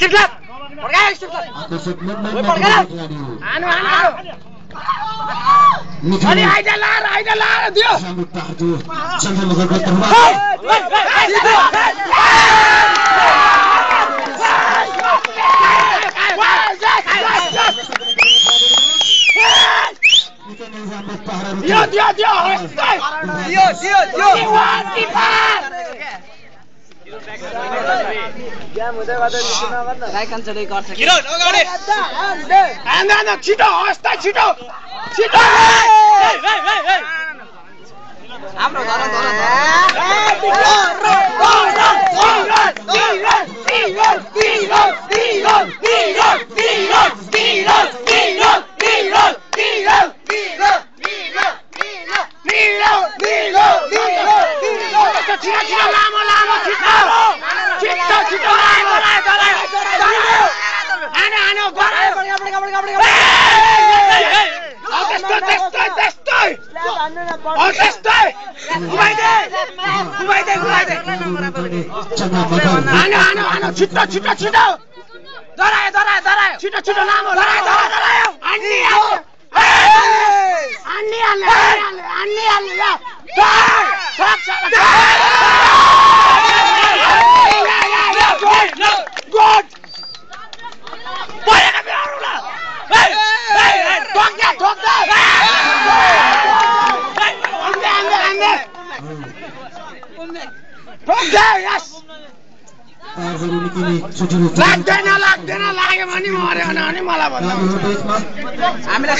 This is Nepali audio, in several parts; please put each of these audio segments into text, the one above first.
आकर्षक लाग्यो भने मर्यो भने मलाई भन्नु हामीलाई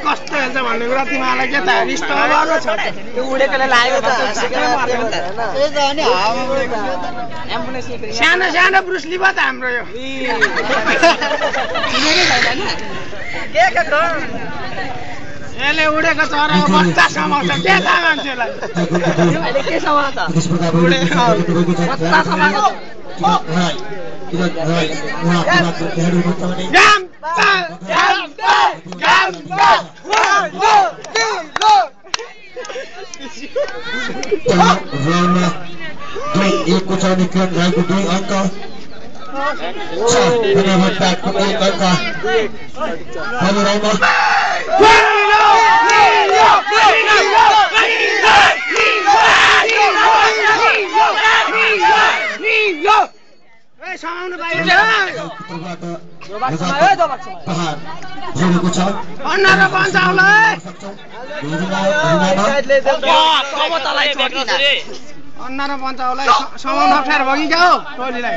कस्तो हेर्छ भन्ने कुरा तिमीलाई के थाहा सानो सानो ब्रुसली भयो त हाम्रो यो यसले उडेको चराको बच्चा समाउँछ के थाहा मान्छेलाई के समाउँछ बच्चा समाउँछ एक कुचाउने क्रम रहेको 2 अङ्क छ धन्यवादको 1 अङ्क समाउनु पाइन्छ 15 पञ्चाउलाई समाउन अप्ठ्यारो भयो कि क्या हो टोलीलाई